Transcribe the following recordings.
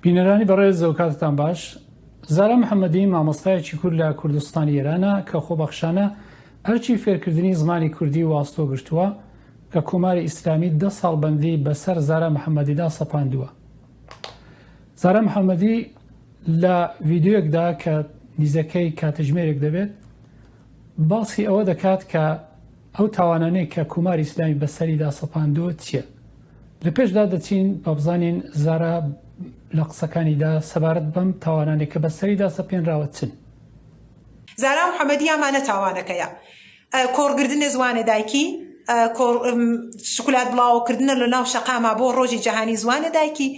بینەرانی بەڕێز و کاتتان باش. زارا محەممەدی مامۆستایەکی کورد لە کوردستانی ئێرانە کە خۆبەخشانە ئەرچی فێرکردنی زمانی کوردی واستۆ گرتووە کە کۆماری ئیسلامی 10 ساڵ بەندی بەسەر زارا محەممەدیدا سەپاندووە. زارا محەممەدی لە ڤیددیۆیەکدا کە نیزەکەی کاتژمێرێک دەبێت باسی ئەوە دەکات کە ئەو تاوانانەی کە کۆماری ئیسلامی بەسەریدا سەپاندووە چییە؟ لە پێشدا دەچین بە بزانین زارا لە قسەکانیدا سەبارەت بەم تاوانانێک کە بەسەریدا سەپێنراوە چن. زارا محەممەدی ئەمانە تاوانەکەیە: کۆڕگرتنە زوانە دایکی، شکلات بڵاوکردنە لە ناو شەقاما بۆ ڕۆژی جەهانی زوانە دایکی،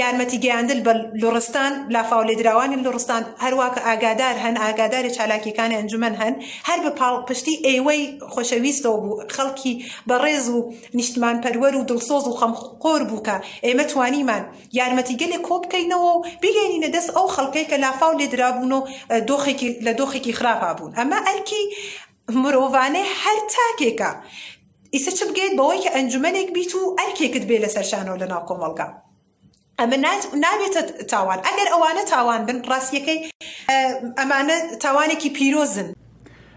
یارمەتی گەیاندن بە لوڕستان لافاو لێدراوانی لوڕستان، هەروەک ئاگادار هەن، ئاگاداری چالاکیەکانی ئەنجومەن هەن، هەر بە پاڵپشتی ئێوەی خۆشەویستەوە بوو خەڵکی بەڕێز و نیشتمان پەروەر و دڵسۆز و خەمخۆر بوو کە ئێمە توانیمان یارمەتی گەلێک کۆ بکەینەوە و بگەینە دەست ئەو خەڵکەی کە لافاو لێدرابوون و لە دۆخێکی خراپا بوون. ئەمە ئەرکی مرۆڤانەی هەر تاکێکە. ئیسە چ بگەیت بەوەی کە ئەنجومەنێک بیت و ئەرکێکت بێ لەسەر شانەوە لە ناو کۆمەڵگا. ئەمە نابێتە تاوان. ئەگەر ئەوانە تاوان بن، ڕاستیەکەی ئەمانە تاوانێکی پیرۆزن.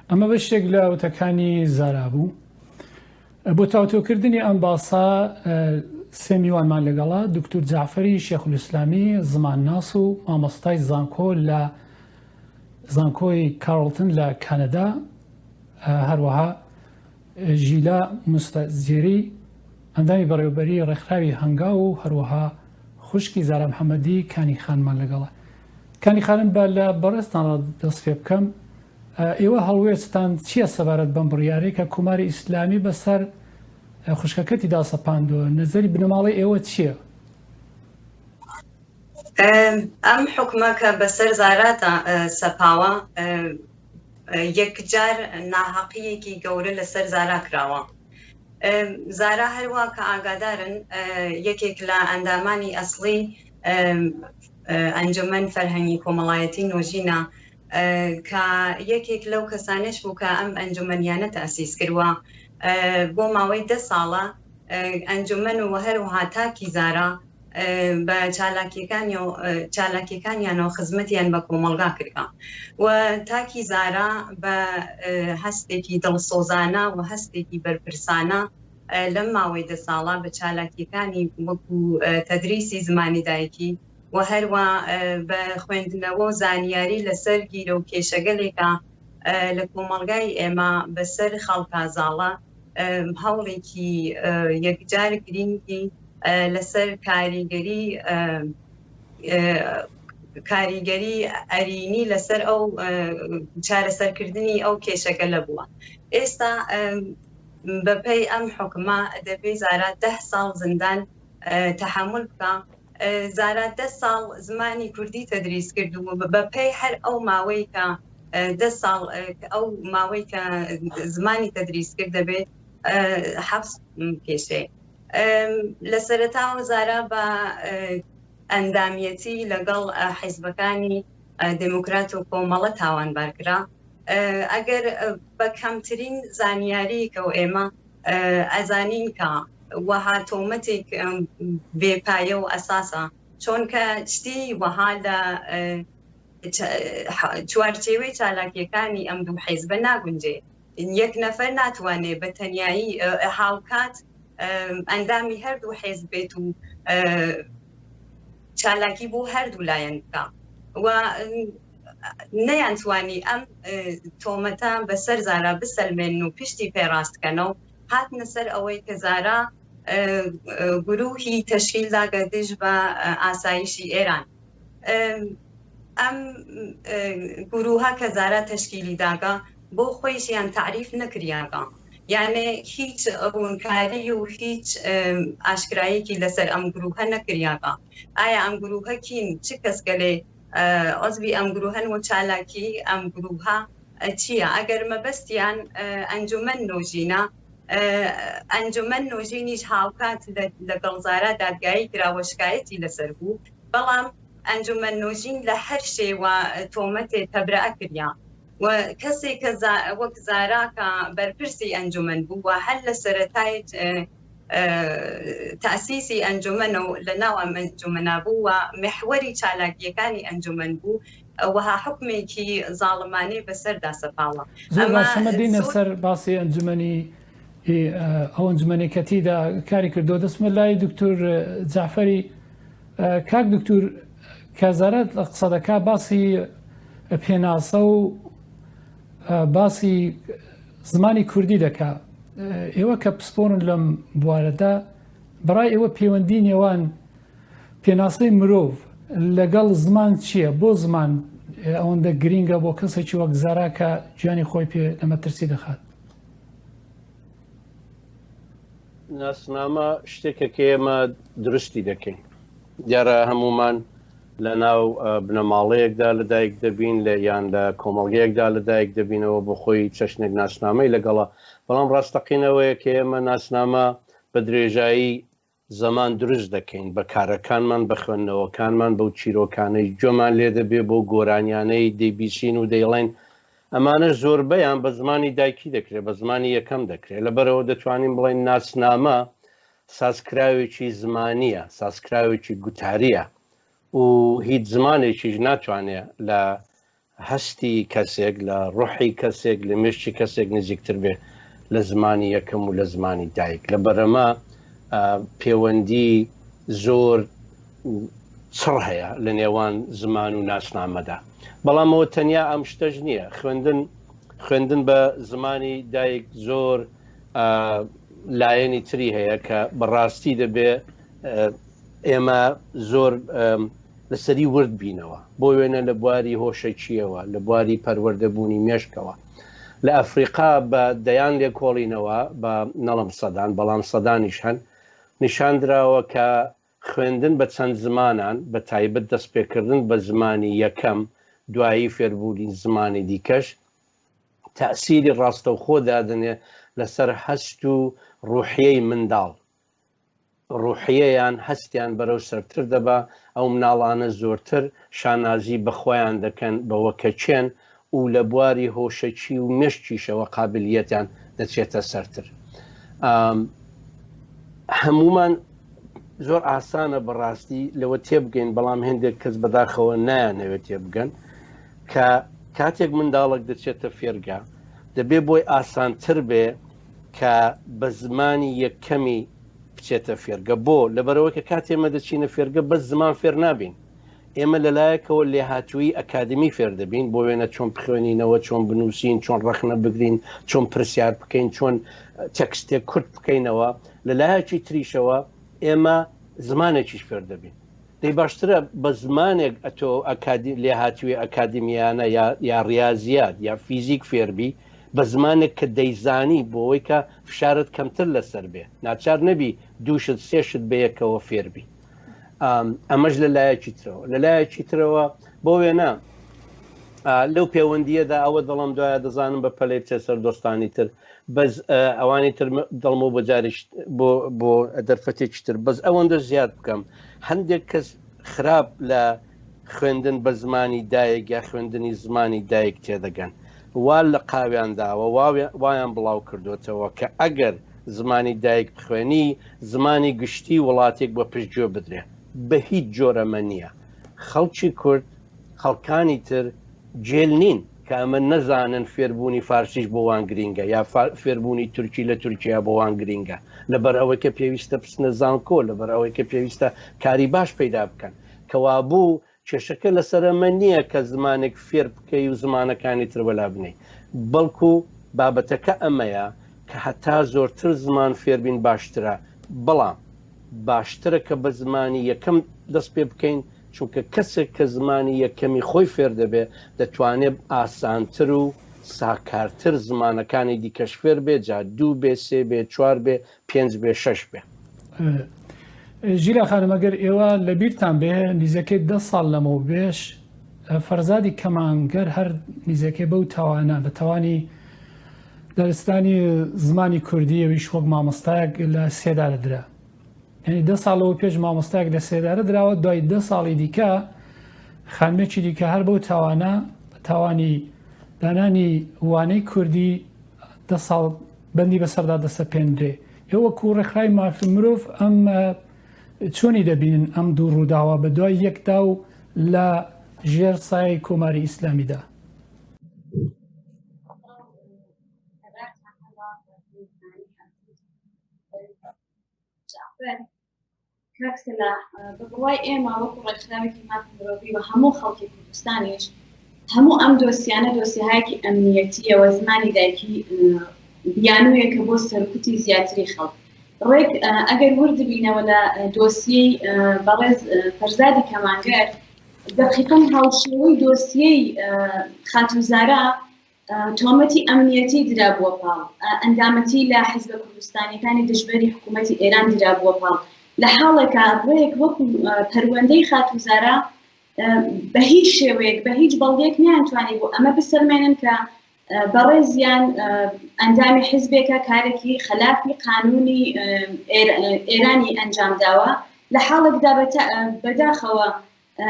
ئەمە بەشێک لە وتەکانی زارا بوو. بۆ تاوتۆکردنی ئەم باسا سێ میوانمان لەگەڵا: دکتور جعفەری شێخولئیسلامی، زمانناس و مامۆستای زانکۆ لە زانکۆی کارڵتن لە کانەدا، هەروەها ژیلا مستەزیری، ئەندامی بەڕێوەبەری ڕێکخراوی هەنگاو و هەروەها خوشکی زارا محەممەدی کانی خانمان لەگەڵە. کانی خانم بە لە بەڕێستان دەست پێ بکەم. ئێوە هەڵوێستان چییە سەبارەت بەم بڕیارەی کە کۆماری ئیسلامی بەسەر خوشکەکەتیدا سەپاندووە؟ نەزەری بنەماڵی ئێوە چییە؟ ئەم حکومەکە بەسەر زاراتە سەپاوە یەکجار ناحەقیەکی گەورە لەسەر زارا کراوە. زارا هەروە کە ئاگادارن یەکێک لە ئەندامانی ئەسڵی ئەنجومەن فەرهەنگی کۆمەڵایەتی نۆژینە کە یەکێک لەو کەسانش بوو کە ئەم ئەنجومەنیانە تەئسیس کردووە. بۆ ماوەی 10 ساڵە ئەنجومەن و هەروەها تاکی زارا بە چالاکیەکانیانەوە خزمەتیان بە کۆمەڵگا کردە و تاکی زارا بە هەستێکی دڵسۆزانە و هەستێکی بەرپرسانە لەم ماوەی 10 ساڵە بە چالاکیەکانی وەکو تەدریسی زمانی دایکی و هەروە بە خوێندنەوە و زانیاری لەسەر گیرە و کێشەگەلێکە لە کۆمەڵگای ئێمە بەسەر خەڵکازاڵە هەوڵێکی یەکجار گرنگی لەسەر کاریگەری ئەرینی لەسەر ئەو چارەسەرکردنی ئەو کێشەکە لە بووە. ئێستا بەپەی ئەم حکومە دەبێ زارا 10 ساڵ زندان تەحمل بکە. زارا 10 ساڵ زمانی کوردی تەدریس کردو بەپەی هەر ئەو ماوەی کە 10 ساڵ ئەو ماوەی کە زمانی تەدریس کرد دەبێت 7 کێشەی. لە سەرەتاوە زارا بە ئەندامیەتی لەگەڵ حیزبەکانی دموکرات و کۆمەڵە تاوانبارکرا. ئەگەر بە کەمترین زانیاری کە و ئێمە ئەزانین کە وەها تۆمەتێک بێپایە و ئەساسە، چۆن کە شتی وەها لە چوارچێوەی چالاکیەکانی ئەم دوو حیزبە ناگونجێ. یەک نەفەر ناتوانێت بە تەنیایی هاوکات ئەندامی هەردوو حیزب بێت و چالاکی بۆ هەردوو لایەن بکە و نەیانتوانی ئەم تۆمەتە بەسەر زارا بسەلمێن و پشتی پێڕاستکەنەوە. هاتنە سەر ئەوەی کە زارا گروهی تەشکیل داگە دژ بە ئاسایشی ئێران. ئەم گروهە کە زارا تەشکیلی داگە بۆ خۆیشیان تعریف نەکریاگە، یعنی هیچ ڕوونکاری و هیچ ئاشکرایەکی لەسەر ئەم گروهە نەکریاگە. ئایا ئەم گروهە کین؟ چ کەسگەلێ عەزبی ئەم گروهەن و چالاکی ئەم گروهە چییە؟ ئەگەر مەبەستیان ئەنجومەن نۆژینە، ئەنجومەن نۆژینیش هاوکات لەگەڵ زارا دادگایی کراوە، شکایەتی لەسەر بوو، بەڵام ئەنجومەن نۆژین لە هەر شێوە تۆمەتێ تەبرئە کریا و کەسێک کە وەک زارا کە بەرپرسی ئەنجومەن بوو و هەر لە سەرەتای تأسيسي أنجمن لنا أنجمن بو ومحوري چالاکیەکانی ئەنجومەن بوو وها حکمێکی ظالمانەی بەسەر داسەپاوە. زۆر باشەمە دینە سەر باسی ئەنجومەنی ئەو ئەنجومەنێکەتیدا کاری کردو. دەستمە لای دکتۆر جعفەری. کاک دکتۆر کازارەت لە قسە دەکا باسی پێناسە و باسی زمانی کوردی دەکا. ئێوە کە پسپۆرن لەم بوارەدا بەڕای ئێوە پەیوەندی نێوان پێناسەی مرۆڤ لەگەڵ زمان چییە؟ بۆ زمان ئەوەندە گرینگە بۆ کەسێکی وەک زارا کە گیانی خۆی پێ لە مەترسی دەخات؟ ناسنامە شتێکێکە ئێمە درستی دەکەین. دیارە هەمومان لە ناو بنەماڵەیەکدا لەدایک دەبین یان لە کۆمەڵگەیەکدا لەدایک دەبینەوە بۆ خۆی چەشنێک ناسنامەی لەگەڵە. بەڵام ڕاستەقینەوەیە کە ئێمە ناسنامە بە درێژایی زەمان دروست دەکەین بە کارەکانمان بە خوێندنەوەکانمان بەو چیرۆکانەی جۆمان لێ دەبێ بۆ گۆرانیانەی دەیبیسین و دەیڵێن ئەمانە زۆربەیان بە زمانی دایکی دەکرێت بە زمانی یەکەم دەکرێت. لەبەرەوە دەتوانین بڵێن ناسنامە سازکراوێکی زمانیە، سازکراوێکی گوتاریە و هیچ زمانێکیش ناتوانێت لە هەستی کەسێک لە ڕوحی کەسێک لە مشتی کەسێک نزیکتر بێ لە زمانی یەکەم و لە زمانی دایک. لەبەرەمە پەیوەندی زۆر چڕ هەیە لە نێوان زمان و ناسنامەدا. بەڵامەوە تەنیا ئەم شتەش نییە. خوێندن بە زمانی دایک زۆر لایەنی تری هەیە کە بەڕاستی دەبێ ئێمە زۆر لەسەری ورد بینەوە بۆ وێنە لە بواری هۆشەکیەوە لە بواری پەروەردەبوونی مێشکەوە. لە ئەفریقا بە دەیان لێ کۆڵینەوە بە نەڵم سەدان بەڵام سەدانیش هەن نیشاندراوە کە خوێندن بە چەند زمانان بە تایبەت دەستپێکردن بە زمانی یەکەم دوایی فێربوونی زمانی دیکەش تەئسیری ڕاستەوخۆ دادنێ لەسەر هەست و ڕوحیەی منداڵ. ڕوحیەیان هەستیان بەرەو سەرتر دەبا ئەو مناڵانە زۆرتر شانازی بەخۆیان دەکەن بەوە کە چێن و لە بواری هۆشەکی و مشتیشەوە قابلیەتیان دەچێتە سەرتر. هەمومان زۆر ئاسانە بەڕاستی لەوە تێبگەین بەڵام هێندێک کەس بەداخەوە نایانەوێت تێبگەن کە کاتێک منداڵک دەچێتە فێرگا دەبێ بۆی ئاسانتر بێ کە بە زمانی یەکەمی بچێتە فێرگە. بۆ لەبەرەوە کە کاتێمە دەچینە فێرگە بەس زمان فێر نابین. ئێمە لەلایەکەوە لێهاتووی ئەکادمی فێر دەبین بۆ وێنە چۆن بخوێنینەوە، چۆن بنووسین، چۆن ڕەخنە بگرین، چۆن پرسیار بکەین، چۆن تەکستێک کورت بکەینەوە. لەلایەکی تریشەوە ئێمە زمانێکیش فێر دەبین. دەی باشترە بە زمانێک ئەتۆ لێهاتووی ئەکادمیانە یا ریاضیات یا فیزیک فێربی بە زمانێک کە دەیزانی بۆەوەی کە فشارت کەمتر لەسەر بێ ناچار نەبی دووشت سێشت بەیەکەوە فێربی. ئەمەش لەلایەکی ترەوە. لەلایەکی ترەوە بۆ وێنە لەو پەیوەندیەدا ئەوە دڵم دوایە دەزانم بە پەلەی سەر دۆستانی تر بەس ئەوانی تر دڵم و بەجاریش بۆ دەرفەتێکی تر بەس ئەوەندە زیاد بکەم. هەندێک کەس خراپ لە خوێندن بە زمانی دایک یا خوێندنی زمانی دایک تێدەگەن وا لە قاویانداوە وایان بڵاو کردوێتەوە کە ئەگەر زمانی دایک بخوێنی زمانی گشتی وڵاتێک بە پشتگوێ بدرێ. بە هیچ جۆرەمە نییە. خەڵکی کورد خەڵکانی تر جێل نین کە ئەمە نەزانن فێربوونی فارسیش بۆ وان گرینگە یا فێربوونی تورکی لە تورکیا بۆ وان گرینگە لەبەر ئەوەی کە پێویستە بچنە زانکۆ لەبەر ئەوەی کە پێویستە کاری باش پەیدا بکەن. کەوا بوو کێشەکە لەسەرەمە نییە کە زمانێک فێر بکەی و زمانەکانی تر وەلا بنەی بەڵکو بابەتەکە ئەمەیە کە هەتا زۆرتر زمان فێربین باشترە. بەڵام باشترە کە بە زمانی یەکەم دەست پێ بکەین چونکە کەسێک کە زمانی یەکەمی خۆی فێر دەبێ دەتوانێت ئاسانتر و ساکارتر زمانەکانی دیکەش فێر بێ جا 2 بێ 3 بێ 4 بێ 5 بێ 6 بێ. ژیرا خانمەگەر ئێوە لە بیرتان بێ نیزەکەی 10 ساڵ لەمەوە بێش فەرزادی کەمانگەر هەر نیزەکەی بەو تاوانە بە تاوانی دەرستانی زمانی کوردی ئەویش وەک مامۆستایەک لە سێدارە درا. یعنی 10 ساڵەوە پێش مامۆستایەک لە سێدارە درراوە دوای 10 ساڵی دیکە خانمێکی دیکە هەر بەو تاوانە تاوانی دانانی وانەی کوردی 10 ساڵ بەندی بەسەردا دەستە پێندرێ. ئێوەکو ڕێکخراوی مافی مرۆڤ ئەم چۆنی دەبینن ئەم دوو ڕووداوە بە دوای یەکدا و لە ژێر سایەی کۆماری ئیسلامیدا؟ کاکسلا بەڕوای ئێمە وەکو ڕێکخراوێکی مافی مرۆڤی بە هەموو خەڵکی کوردستانیش هەموو ئەم دۆسیانە دۆسیهایەکی ئەمنیەتیەوە زمانی دایکی بیانوویەکە بۆ سەرکوتی زیاتری خەڵک ڕێک ئەگەر وردبینەوە لە دۆسیەی بەڕێز فەرزادی کەمانگەر دەقیقەن هاوشێوەی دۆسیەی خاتوزارە تۆمەتی ئەمنیەتی درا بووە پاڵ ئەندامەتی لە حیزبە کوردستانیەکانی دژبەری حکوومەتی ئێران درا بووە پاڵ لە حاڵێکە ڕێک وەکو پەروەندەی خاتوزارە بە هیچ شێوەیەک بە هیچ بەڵگەیەک نیانتوانی بوو ئەمە بسەرمێنن کە بەڕێزیان ئەندامی حیزبێکە کارێکی خلافی قانونی ئێرانی ئەنجام داوە لە حاڵێکدا بەداخەوە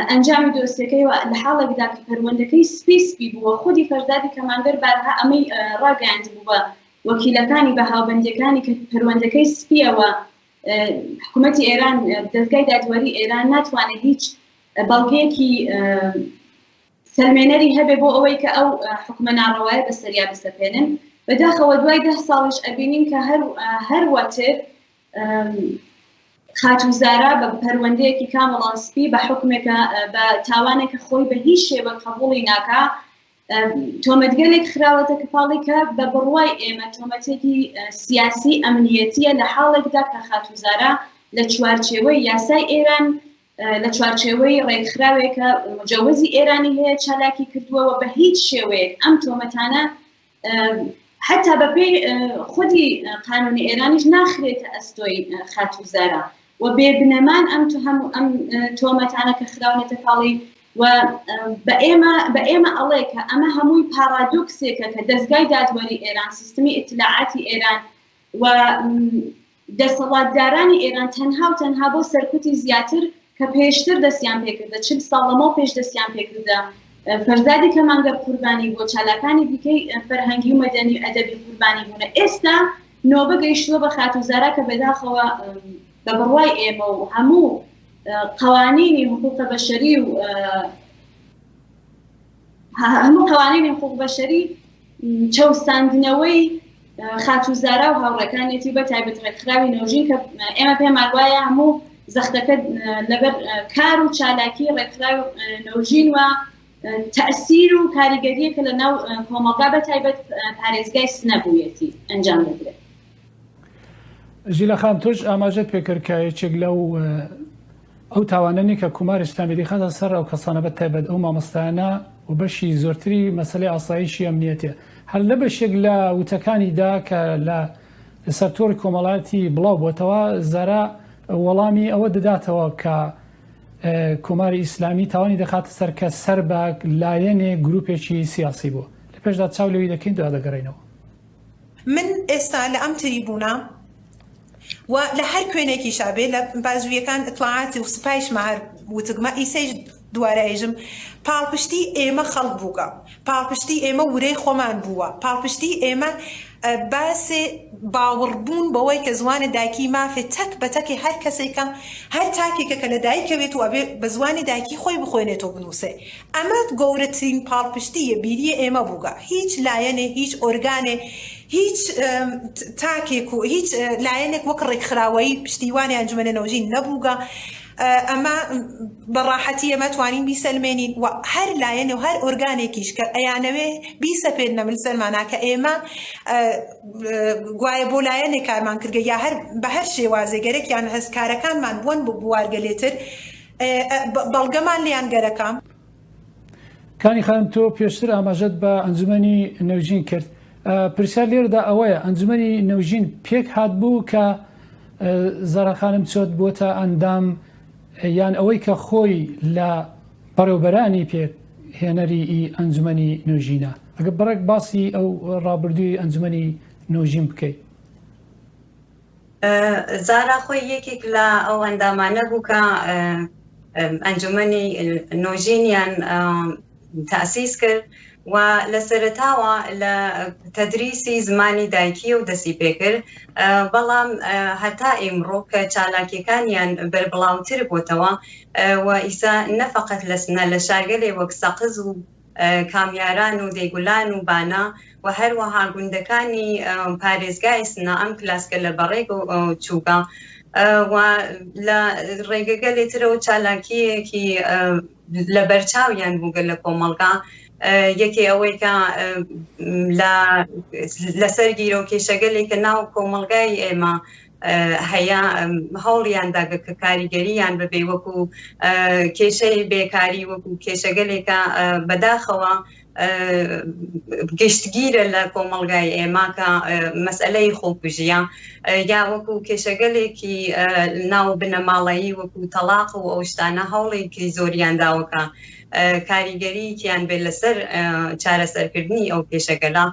ئەنجامی دۆستەکەی لە حاڵێکدا کە پەروەندەکەی سپی بووە خودی فەرزادی کەمانگەر بارها ئەمەی ڕاگەاند بوو بە وەکیلەکانی بە هاوبەندەکانی کە پەروەندەکەی سپیەوە حکوومەتی ئێران دەستگای دادوەری ئێران ناتوانێت هیچ بەڵگەیەکی سەلمێنەری هەبێ بۆ ئەوەی کە ئەو حکومە ناڕەوایە بەسەریا بسەپێنن بەداخەوە دوای 10 ساڵیش ئەبینین کە هەروەتر خاتوزارە بە پەروەندەیەکی کامەڵان سپی بە حکومێکە بە تاوانێکە خۆی بە هیچ شێوە قبوڵی ناکا تۆمەتگەلێک خراوەتە کەپاڵی کە بە بڕوای ئێمە تۆمەتێکی سیاسی ئەمنیەتیە لە حاڵێکدا کە خاتوزارە لە چوارچێوەی یاسای ئێران لە چوارچێوەی ڕێکخراوێکە مجەوزی ئێرانی هەیە چالاکی کردووەوە بە هیچ شێوەیەک ئەم تۆمەتانە حتا بەپێی خودی قانونی ئێرانیش ناخرێتە ئەستۆی خاتوزارە و بێبنەمان ئەم تۆمەتانە کە خراونێتە پاڵی و بە ئێمە ئەڵێ کە ئەمە هەمووی پارادۆکسێکە کە دەستگای دادوەری ئێران سیستمی ئیتلاعاتی ئێران و دەسەڵاتدارانی ئێران تەنها بۆ سەرکوتی زیاتر کە پێشتر دەستیان پێکردە 40 ساڵ لەمەوە پێش دەستیان پێکردە فەرزادی کەمانگەر قوربانی بۆ چالاکانی دیکەی فەرهەنگی و مەدەنی و ئەدەبی قوربانی بوونە ئێستا نۆبە گەیشتووە بە خاتوزارە کە بەداخەوە بە بڕوای ئێمە و هەموو قوانینی حقوق بەشەری و هەموو قوانینی حقوق بەشەری چەوساندنەوەی خاتوزارە و هاوڕێکانێتی بە تایبەت ڕێکخراوی نەوژین کە ئێمە پێمان وایە هەموو زەختەکە لەبەر کار و چالاکی ڕێکخراوی نەوژین و تأثیر و کاریگەریەکە لە ناو کۆمەڵگا بە تایبەت پارێزگای سنەبوویەتی ئەنجام دەدرێت. ژیلە خان تۆش ئاماژەت پێکرد کە یەکێک لەو ئەو تاوانانی کە کوماری ئیسلامی خاتە سەر ئەو کەسانە بە تایبەت ئەو مامۆستایانە و بەشی زۆرتری مەسەلەی ئاسایشی ئەمنیەتە هەر لە بەشێک لە وتەکانیدا کە لە سەرتۆری کۆمەڵایەتی بڵاو بۆتەوە زارا وەڵامی ئەوە دەداتەوە کە کۆماری ئیسلامی تاوانی دەخاتە سەر کە سەر بە لایەنێ گروپێکی سیاسی بوو لە پێشدا چاو لەوی دەکەین دوا دەگەڕێنەوە. من ئێستا لە ئەم تریبوونە و لە هەر کوێنێکی شابێ لە بازوویەکان ئەتڵاعاتی و سپایشمە هەر وتگمە ئیسەیش دوارایژم پاڵپشتی ئێمە خەڵک بووگە پاڵپشتی ئێمە ورەی خۆمان بووە پاڵپشتی ئێمە باسێ باوەڕبوون بەوەی کە زوانە دایکی مافێ تەک بە تەکی هەر کەسێکە هەر تاکێکە کە لە دایکەوێت و ئەبێ بە زوانی دایکی خۆی بخوێنێتەوە بنووسێ ئەمە گەورەترین پاڵپشتیە بیریە ئێمە بووگە هیچ لایەنێ هیچ ئۆرگانێ هیچ تاکێک و هیچ لایەنێک وەک ڕێکخراوەی پشتیوانی ئەنجومەنە نەوژین نەبووگە ئەمە بەڕاحەتی ئەمە توانین بیسەلمێنین و هەر لایەنێ و هەر ئۆرگانێکیش کە ئەیانەوێ بیسەپێنە من سەلمانە کە ئێمە گوایە بۆ لایەنێک کارمان کردگە یا هەر بە هەر شێوازێگەرێک یان هەستکارەکانمان بوون بۆ بوارگەلێتر بەڵگەمان لیان گەرەکەم. کانی خانم تۆ پێشتر ئاماژەت بە ئەنجومەنی نەوژین کرد پرسیار لێرەدا ئەوەیە ئەنجومەنی نەوژین پێک هات بوو کە زارەخانم چۆت بۆتە ئەندام یان ئەوەی کە خۆی لە بەڕێوبەرانی پێک هێنەری ئەنجومەنی نوێژینە ئەگە بڕێک باسی ئەو ڕابردووی ئەنجومەنی نوێژین بکەیت. زارا خۆی یەکێک لە ئەو ئەندامانە بوو کە ئەنجومەنی نوێژینیان تاسیس کرد و لە سەرەتاوە لە تەدریسی زمانی دایکی و دەستی پێکرد بەڵام هەتا ئێمڕۆ کە چالاکیەکانیان بەربڵاوتر بۆتەوە و ئیسا نەفقەت لە شارگەلێ وەک سەقز و کامیاران و دەیگولان و بانا و هەروەها گوندەکانی پارێزگای سنا ئەم کلاسکە لە بەڕێک و چووکە و لە ڕێگەگەلێترەوە چالاکیەکی لە بەرچاویان بووگە لە کۆمەڵگا یەکێ ئەوەی کە لەسەر گیرە و کێشەگەلێکە ناو کۆمەڵگای ئێمە هەیە هەوڵیانداگە کە کاریگەریان ببێ وەکو کێشەی بێکاری وەکو کێشەگەلێکە بەداخەوە گەشتگیرە لە کۆمەڵگای ئێمە کە مەسئلەی خۆکوژیە یا وەکو کێشەگەلێکی ناو بنەماڵەیی وەکو تەلاق و ئەو شتانە هەوڵێکی زۆریان داوەکە کاریگەرییان بێت لەسەر چارەسەرکردنی ئەو کێشەگەلا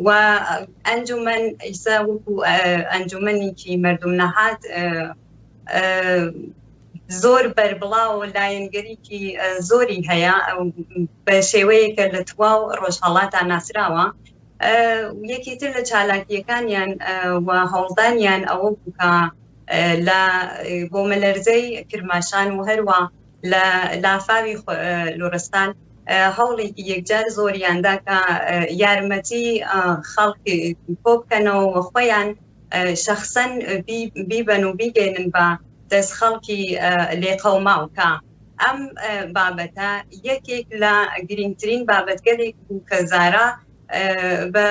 و ئەنجومەن ئیسا وەکو ئەنجومەنێکی مەردوم نەهات زۆر بەربڵاو و لایەنگەریکی زۆری هەیە بە شێوەیەکە لە تواو ڕۆژهەڵاتە ناسراوە یەکێتر لە چالاکیەکانیان و هەوڵدانیان ئەوە بووکە بۆ مەلەرزەی کرماشان و هەروە لە لافاوی لۆرستان هەوڵێکی یەکجار زۆریاندا کە یارمەتی خەڵکی کۆ بکەنەوە و خۆیان شەخسەن بیبەن و بیگەێنن بە دەست خەڵکی لێقەوماو کە ئەم بابەتە یەکێک لە گرنگترین بابەتگەلێک بوو کە زارا بە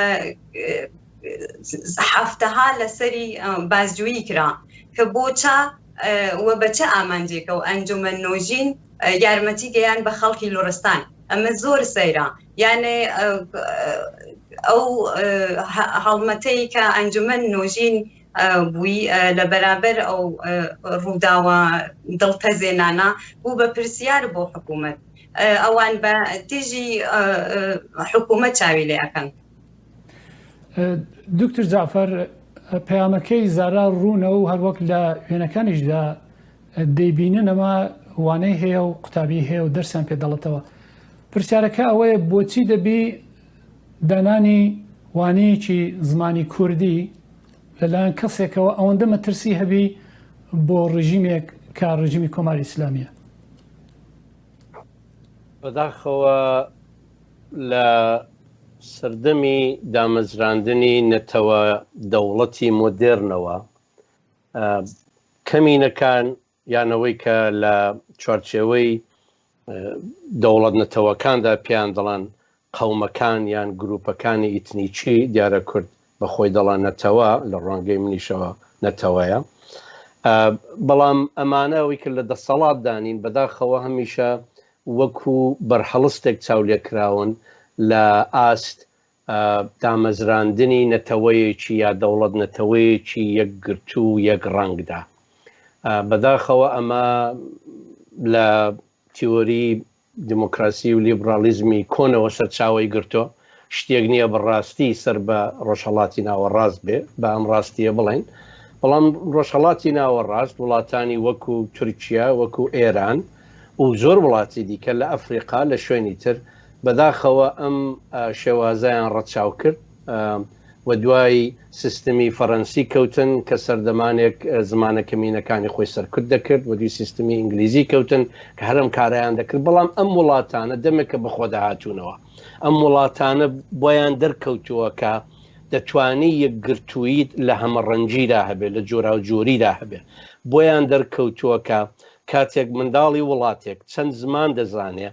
هەفتەها لەسەری بازجویی کرا کە بۆچە وە بەچە ئامانجێکە و ئەنجومەن نۆژین یارمەتی گەیان بە خەڵکی لۆرستان ئەمە زۆر سەیرە یانێ ئەو هەڵمەتەی کە ئەنجومەن نۆژین بووی لە بەرابەر ئەو ڕووداوە دڵتەزێنانە بوو بە پرسیار بۆ حکوومەت ئەوان بە دژی حکوومەت چاوی لێ ئەەکەن. دکتۆر جعفەر پەیامەکەی زارا ڕوونە و هەروەک لە وێنەکانیشدا دەیبینن ئەمە وانەی هەیە و قوتابی هەیە و دەرسیان پێ دەڵێتەوە. پرسیارەکە ئەوەیە بۆچی دەبی دانانی وانەیەکی زمانی کوردی لەلایەن کەسێکەوە ئەوەندە مەترسی هەبی بۆ ڕژیمێک کە ڕژیمی کۆماری ئیسلامیە؟ بەداخەوە لە سەردەمی دامەزراندنی نەتەوە دەوڵەتی مۆدێرنەوە کەمینەکان یانەوەی کە لە چوارچێوەی دەوڵەت نەتەوەکاندا پێیان دەڵان قەومەکان یان گروپەکانی ئیتنیچی دیارە کورد بەخۆی دەڵان نەتەوە لە ڕوانگەی منیشەوە نەتەوەیە بەڵام ئەمانەوەی کرد لە دەسەڵات دانین بەداخەوە هەمیشە وەکو بەرهەڵستێک چاولێکراون لە ئاست دامەزراندنی نەتەوەیەکی یا دەوڵەت نەتەوەیەکی یەکگرتو و یەک ڕەنگدا بەداخەوە ئەمە لە تیۆری دیموکراسی و لیبرالیزمی کۆنەوە سەرچاوی گرتۆ شتێک نییە بەڕاستی سەر بە ڕۆژهەڵاتی ناوەڕاست بێ بە ئەم ڕاستیە بڵین بەڵام ڕۆژهەڵاتی ناوەڕاست وڵاتانی وەکو تورکیا وەکو ئێران و زۆر وڵاتی دیکە لە ئەفریقا لە شوێنی تر بەداخەوە ئەم شێوازایان ڕەتچاو کرد و دوای سیستمی فەڕەنسی کەوتن کە سەردەمانێک زمانە کەمینەکانی خۆی سەرکرد دەکرد و دوی سیستمی ئینگلیزی کەوتن کە هەرم کارایان دەکرد بەڵام ئەم وڵاتانە دەمێکە بەخۆدا هاتوونەوە ئەم وڵاتانە بۆیان دەرکەوتووە کە دەتوانی یەکگرتوویت لە هەمەڕەنجیدا هەبێ لە جۆرا و جۆریدا هەبێ بۆیان دەرکەوتووە کە کاتێک منداڵی وڵاتێک چەند زمان دەزانێ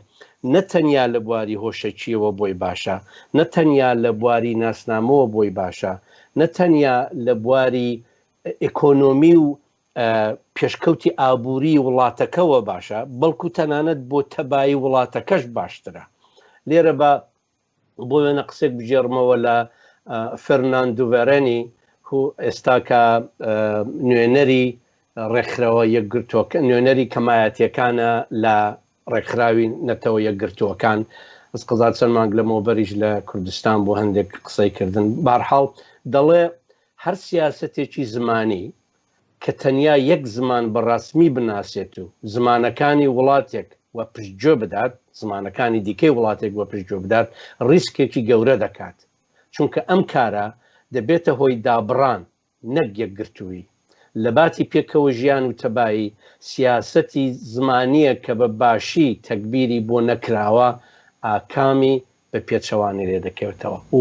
نەتەنیا لە بواری هۆشەکیەوە بۆی باشە نەتەنیا لە بواری ناسنامەوە بۆی باشە نەتەنیا لە بواری ئێکۆنۆمی و پێشکەوتی ئابووری وڵاتەکەەوە باشە بەڵکو تەنانەت بۆ تەبایی وڵاتەکەش باشترە لێرە بۆ وێنە قسێک بژێڕمەوە لە فەرناندۆ ڤێرێنی ئێستا کە نوێنەری ڕێکخراوە یەکگرتووەکە نوێنەری کەمایەتیەکانە لە ڕێکخراوی نەتەوە یەکگرتووەکان قزار چەند مانگ لەمەوە بەریش لە کوردستان بۆ هەندێک قسەی کردن بارحاڵ دەڵێ هەر سیاسەتێکی زمانی کە تەنیا یەک زمان بەڕاسمی بناسێت و زمانەکانی وڵاتێک و پشتگوێ بدات زمانەکانی دیکەی وڵاتێک وە پشتگوێ بدات ڕیسکێکی گەورە دەکات چونکە ئەم کارە دەبێتە هۆی دابڕان نەک یەکگرتووی لە باتی پێکەوە ژیان و تەبایی سیاسەتی زمانیە کە بە باشی تەکبیری بۆ نەکراوە ئاکامی بە پێچەوانی لێ دەکەوێتەوە و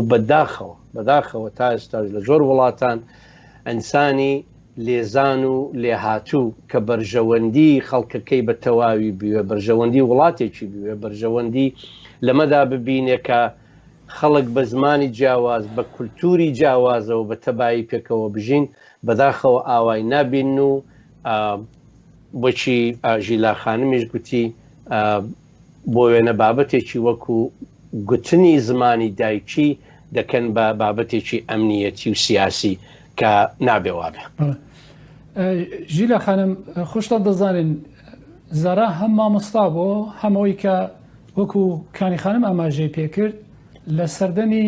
بەداخەوە تا ئێستا لە زۆر وڵاتان ئەنسانی لێزان و لێهاتوو کە بەرژەوەندی خەڵکەکەی بە تەواوی بوێ بەرژەوەندی وڵاتێکی بوێ بەرژەوەندی لەمەدا ببینێ کە خەڵک بە زمانی جیاواز بە کولتوری جیاوازەوە بە تەبایی پێکەوە بژین بەداخەوە ئاوای نابین و بۆچی ژیلا خانمیش گوتی بۆ وێنە بابەتێکی وەکو گوتنی زمانی دایکی دەکەن بە بابەتێکی ئەمنیەتی و سیاسی کە نابێ وابێ. ژیلا خانم خۆشتان دەزانن زارا هەم مامۆستا بۆ هەمەوەی کە وەکو کانی خانم ئاماژەی پێکرد لە سەردەمی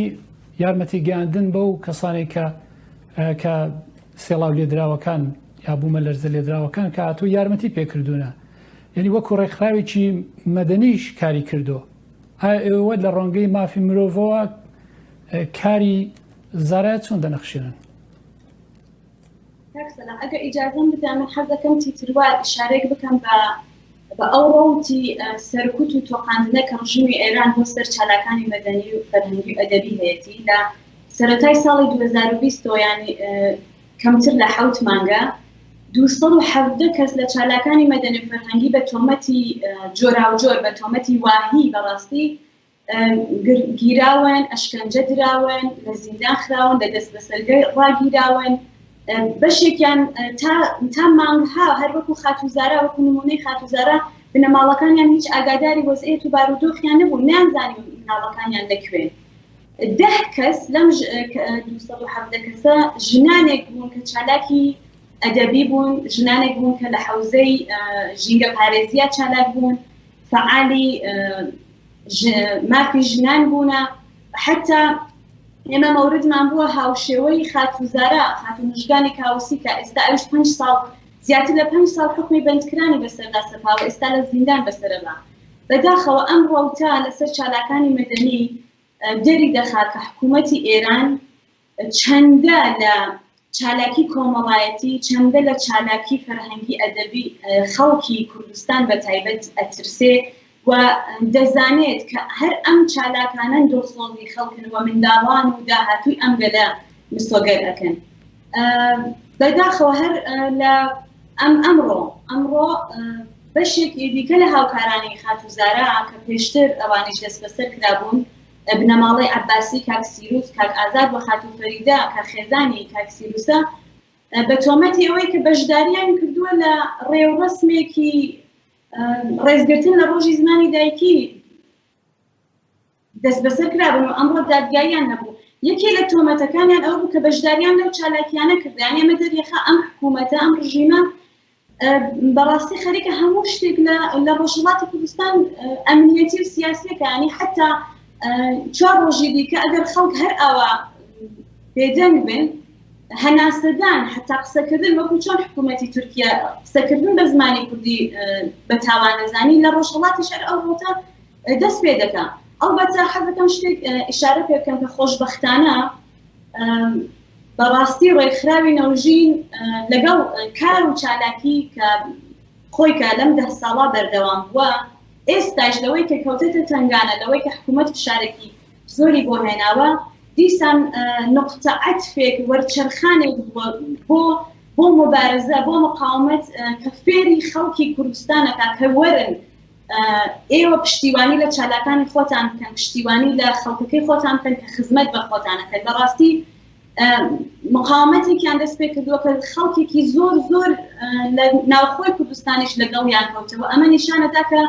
یارمەتی گەیاندن بەو کەسانێک کە سێڵاو لێدراوەکان یا بوومە لەرزە لێدراوەکان کە هاتوو یارمەتی پێکردوونە یعنی وەکو ڕێکخراوێکی مەدەنیش کاری کردو ئێوە لە ڕۆنگەی مافی مرۆڤەوە کاری زارای چۆن دەنەخشێنن؟ ئەگەر ئیجازەم بدە من حەز دەکەم تیتروار ئیشارەیەک بکەم بە ئەو ڕەوتی سەرکوت و تۆقاندنە کە ڕژیمی ئێران بۆ سەر چالاکانی مەدەنی و فەرهەنگی و ئەدەبی هەیەتی لە سەرەتای ساڵی 2020 ینی کەمتر لە 7 مانگە 270 کەس لە چالاکانی مەدەنی و فەرهەنگی بە تۆمەتی جۆراوجۆر بە تۆمەتی واهی بەڕاستی گیراون ئەشکەنجە دراون لە زیندان خراون لە دەست بەسەرگەی ڕاگیراون بەشێکیان تا مانگها هەر وەکو خاتوزارە وەکو نمونەی خاتوزارە بنەماڵەکانیان هیچ ئاگاداری وەزعیەت و بارودۆخیان نەبوو نانزانی مناڵەکانیان لەکوێن 10 کەس لەم 270 کەسە ژنانێک بوون کە چالاکی ئەدەبی بوون ژنانێک بوون کە لە حوزەی ژینگە پارێزیە چالاک بوون فعالی مافی ژنان بوونە حتا ئێمە مەوردمان بووە هاوشێوەی خاتوزارە خاتونژگانی کاوسی کە ئێستا ئەوش 5 ساڵ زیاتر لە 5 ساڵ حکمی بەندکرانی بەسەردا سەپاوە ئێستا لە زیندان بەسەرەبا بەداخەوە ئەم ڕەوتە لەسەر چالاکانی مەدەنی دەری دەخات کە حکوومەتی ئێران چەندە لە چالاکی کۆمەڵایەتی چەندە لە چالاکی فەرهەنگی ئەدەبی خەڵکی کوردستان بە تایبەت ئەترسێ و دەزانێت کە هەر ئەم چالاکانە دۆسۆڵی خەڵکن و منداڵان و داهاتووی ئەم گەلە مسۆگەر ئەکەن بەداخەوە هەر لە ئەمڕۆ بەشێکی دیکە لە هاوکارانی خاتوزارە کە پێشتر ئەوانیش دەست بەسەر کرابوون بنەماڵی عەباسی کاک سیروس کاک ئازاد و خاتوو فەریدە کاک خێزانی کاک سیروسە بە تۆمەتی ئەوەی کە بەشداریان کردووە لە ڕێوڕسمێکی ڕێزگرتن لە ڕۆژی زمانی دایکی دەست بەسەر کرابن و ئەمڕۆ دادگاییان نەبوو یەکێ لە تۆمەتەکانیان ئەو بوو کە بەشداریان لەو چالاکیانە کردیان ئێمە دەریەخە ئەم حکوومەتە ئەم ڕژیمە بەڕاستی خەریکە هەموو شتێک لە ڕۆژهەڵاتی کوردستان ئەمنیەتی و سیاسیەکە ینی حتا 4 ڕۆژی دیکە ئەگەر خەڵک هەر ئەوە بێدەنگ بن هەناسەدان حتا قسەکردن وەکو چۆن حکوومەتی تورکیا قسەکردن بە زمانی کوردی بە تاوانەزانی لە ڕۆژهەڵاتی شەر ئەو ڕۆتە دەست پێ دەکا ئەڵبەتە حەزەکەم شتێک ئیشارە پێ بکەم کە خۆشبەختانە بەڕاستی ڕێکخراوی نەوژین لەگەڵ کار و چالاکی کە خۆی کە لەم 10 ساڵا بەردەوام بووە ئێستاش لەوەی کە کەوتێتە تنگانە لەوەی کە حکوومەت فشارێکی زۆری بۆ هێناوە دیسان نقطە عەتفێک وەرچەرخانێک بۆ مبارزە بۆ مقاومەت کە فێری خەڵکی کوردستانەکە کە وەرن ئێوە پشتیوانی لە چالاکانی خۆتان بکەن پشتیوانی لە خەڵکەکەی خۆتان بکەن کە خزمەت بە خۆتانەکەن بەڕاستی مقاومەتێکیان دەست پێ کردووە کە خەڵکێکی زۆر لە ناوخۆی کوردستانیش لەگەڵیان کەوتەوە ئەمە نیشانەدا کە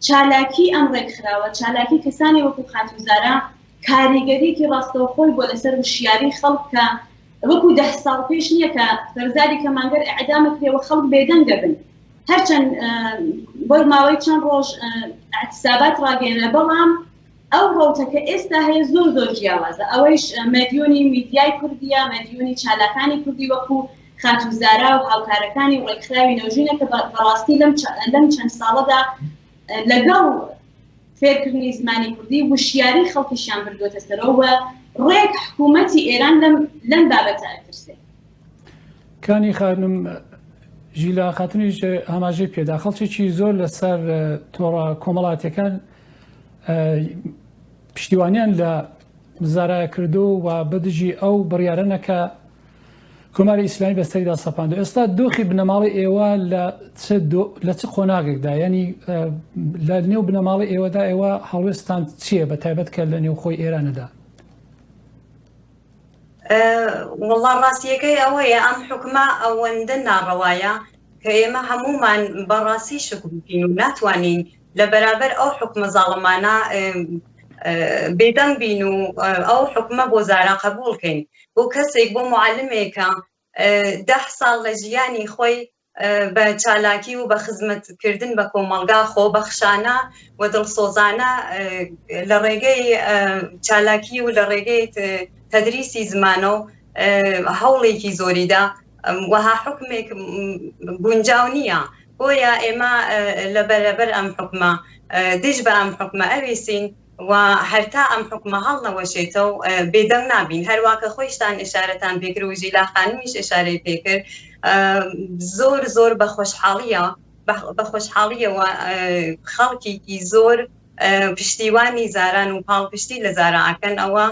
چالاکی ئەم ڕێکخراوە چالاکی کەسانی وەکو خاتوزارە کاریگەریکی ڕاستەوخۆی بۆ لەسەر وشیاری خەڵکە وەکو 10 ساڵ پێش نییە کە فەرزادی کەمانگەر ئەعدامە کرێەوە خەڵک بێدەنگ دەبن هەرچەند بۆ ماوەی چەند ڕۆژ اعتسابات ڕاگەێنە بەڵام ئەو ڕۆتەکە ئێستا هەیە زۆر جیاوازە ئەوەیش مەدیۆنی میدیای کوردیە مەدیۆنی چالاکانی کوردی وەکو خاتوزارە و هاوکارەکانی ڕێکخراوی نەوژینە کە بەڕاستی لەم چەند ساڵەدا لەگەڵ فێرکردنی زمانی کوردی وشیاری خەڵکیشیان بردوۆتە سەرەوە ڕێک حکوومەتی ئێران لەم بابەتە ئەترسێ. کانی خانم ژیلا خاتونیش ئاماژەی پێدا خەڵکێکی زۆر لەسەر تۆڕە کۆمەڵاتیەکان پشتیوانیان لە زارایە کردو و بەدژی ئەو بڕیارەنەکە کۆماری ئیسلامی بەستەریدا سەپاندو. ئێستا دۆخی بنەماڵی ئێوە لە چ خۆناگێکدا ینی لە نێو بنەماڵی ئێوەدا ئێوە هەڵوێستان چییە بە تایبەت کە لە نێو خۆی ئێرانەدا؟ وڵا ڕاستیەکەی ئەوەیە ئەم حکومە ئەوەندە ناڕەوایە کە ئێمە هەمومان بەڕاستی شکوکین و ناتوانین لە بەرابەر ئەو حکومە زاڵمانە بێدەنگ بین و ئەو حکومە بۆ زارا قبولکەین. بۆ کەسێک بۆ معلمێکە 10 ساڵ لە ژیانی خۆی بە چالاکی و بە خزمەتکردن بە کۆمەڵگا خۆبەخشانە و دڵسۆزانە لە ڕێگەی چالاکی و لە ڕێگەی تەدریسی زمانە و هەوڵێکی زۆریدا وەها حکمێک گونجاو نییە. بۆیە ئێمە لە بەرەبەر ئەم حکومە دژ بە ئەم حکومە ئەوێسین و هەرتا ئەم حکومە هەڵنەوەشێتە و بێدەنگ نابین. هەروواکە خۆیشتان ئشارەتان پێکرد و ژیلا خانمیش ئشارەی پێکرد زۆر زۆر بە خۆشحاڵیەوە خەڵکیی زۆر پشتیوانی زاران و پاڵپشتی لە زاراکەن. ئەوە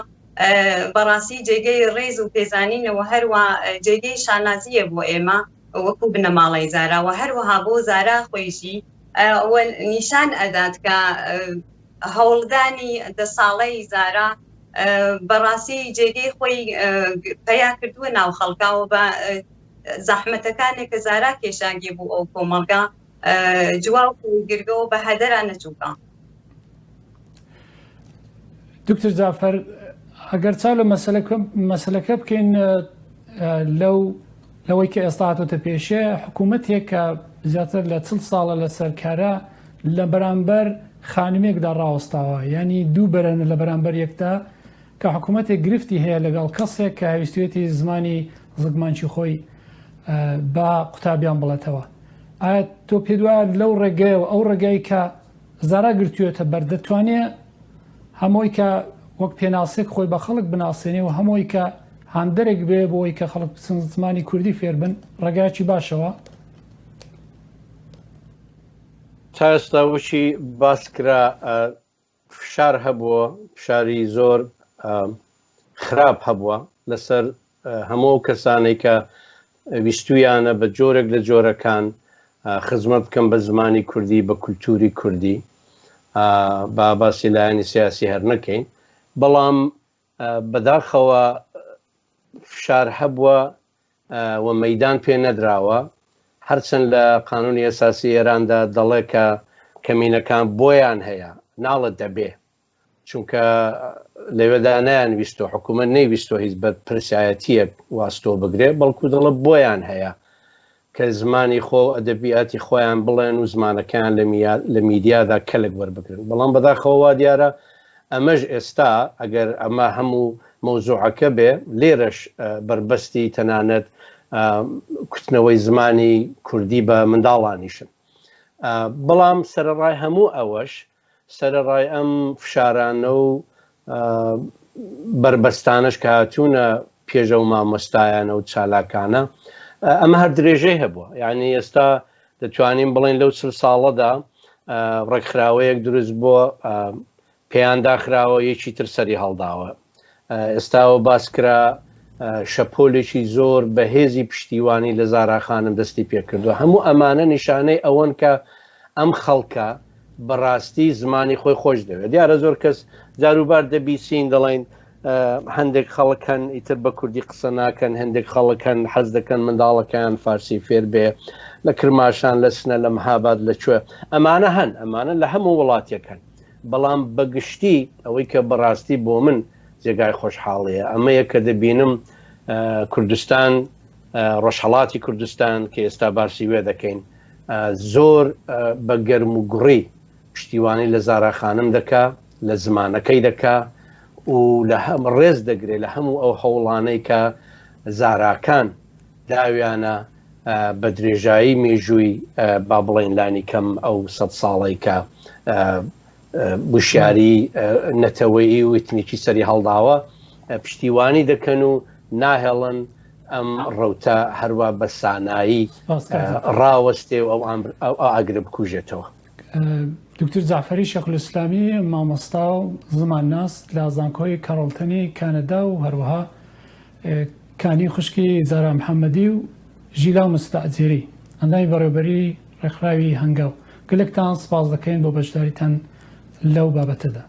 بەڕاستی جێگەی ڕێز و پێزانینەوە هەروە جێگەی شانازیە بۆ ئێمە وەکو بنەماڵی زارا و هەروەها بۆ زارا خۆیشی نیشان ئەدات کە هەوڵدانی 10 ساڵەی زارا بەڕاستی جێگەی خۆی پیا کردووە ناو خەڵکاوە بە زەحمەتەکانێک کە زارا کێشاگێ بوو ئەو کۆمەڵگا جواب گرگەوە بە هەدەرا نەچووکە. دکتۆر جعفەر ئەگەر چاو لە مەسەلەکە بکەین لەوەی کە ئێستا هاتۆتە پێشێ حکوومەتێک کە زیاتر لە 40 ساڵە لە سەرکارە لە بەرامبەر خانمێکدا ڕاوەستاوە ینی دوو بەرەنە لە بەرامبەر یەکتا کە حکوومەتێک گرفتی هەیە لەگەڵ کەسێک کە هەویستێتی زمانی زگمانکی خۆی بە قوتابیان بڵێتەوە. ئایا تۆ پێ وایە لەو ڕێگەیەوە ئەو ڕێگەی کە زارا گرتوێتە بەردەتوانێت هەمووی کە وەک پێناسێک خۆی بە خەڵک بناسیێنێ و هەمووی کە هاندەرێک بێ بۆی کە خەڵک زمانی کوردی فێر بن ڕێگایکی باشەوە؟ تا ئێستا وشی باس کرا فشار هەبووە، فشاری زۆر خراپ هەبووە لەسەر هەموو کەسانێک کە ویستویانە بە جۆرێک لە جۆرەکان خزمەت بکەم بە زمانی کوردی بە کولتوری کوردی با باسی لایەنی سیاسی هەر نەکەین. بەڵام بەداخەوە فشار هەبووە و مەیدان پێ نەدراوە، هەرچەند لە قانونی ئەساسی ئێراندا دەڵێ کە کەمینەکان بۆیان هەیە ناڵت دەبێ، چونکە لەوێدا نەیانویستۆ حکوومەت نەیویستۆ هیچ بە پرسیایەتیەک واستۆ بگرێ، بەڵکو دەڵە بۆیان هەیە کە زمانی خۆ ئەدەبیاتی خۆیان بڵێن و زمانەکان لە میدیادا کەلک وەربگرن. بەڵام بەداخەوە دیارە ئەمەش ئێستا ئەگەر ئەمە هەموو مەوزوعەکە بێ لێرەش بربەستی تەنانەت کوتنەوەی زمانی کوردی بە منداڵانیشن. بەڵام سەرەڕای هەموو ئەوەش سەرەڕای ئەم فشارانە و بربەستانش کە هاتوونە پێشە و مامۆستایانە و چالاکانە ئەمە هەر درێژەی هەبووە. یعنی ئێستا دەتوانین بڵین لەو 40 ساڵەدا ڕێکخراوەیەک دروست بووە، پێیان داخراوە یەکی تر سەری هەڵداوە. ئێستاوە باس کرا شەپۆلێکی زۆر بەهێزی پشتیوانی لە زاراخانم دەستی پێکردووە. هەموو ئەمانە نیشانەی ئەوەن کە ئەم خەڵکە بەڕاستی زمانی خۆی خۆش دەوێت. دیارە زۆر کەس جاروبار دەبیسین دەڵێن هەندێک خەڵکەن ئیتر بە کوردی قسە ناکەن، هەندێک خەڵکەن حەز دەکەن منداڵەکەیان فارسی فێر بێ، لە کرماشان لە سنە لە مەهاباد لەکوێ. ئەمانە هەن، ئەمانە لە هەموو وڵاتیەکەن، بەڵام بەگشتی ئەوەی کە بەڕاستی بۆ من جێگای خۆشحاڵەیە ئەمەیە کە دەبینم کوردستان، ڕۆژهەڵاتی کوردستان کە ئێستا باسی وێ دەکەین زۆر بە گەرم و گوڕی پشتیوانی لە زاراخانم دەکا، لە زمانەکەی دەکا و لە ڕێز دەگرێت لە هەموو ئەو هەوڵانەی کە زاراکان داویانە بە درێژایی مێژووی با بڵێن لانی کەم ئەو 100 ساڵی کە بوشیاری نەتەوەیی و ئتنیکی سەری هەڵداوە پشتیوانی دەکەن و ناهێڵن ئەم ڕەوتە هەروە بە سانایی ڕاوەستێ و ئەو ئاگرە بکوژێتەوە. دکتور جعفەری شێخولئیسلامی مامۆستا و زمانناس لە زانکۆی کارڵتنی کانەدا و هەروەها کانی خوشکی زارا محەممەدی و ژیلا مستەعجێری ئەندامی بەڕێوەبەری ڕێکخراوی هەنگاو گەلێکتان سپاس دەکەین بۆ بەشداریتان لەو بابەتەدا.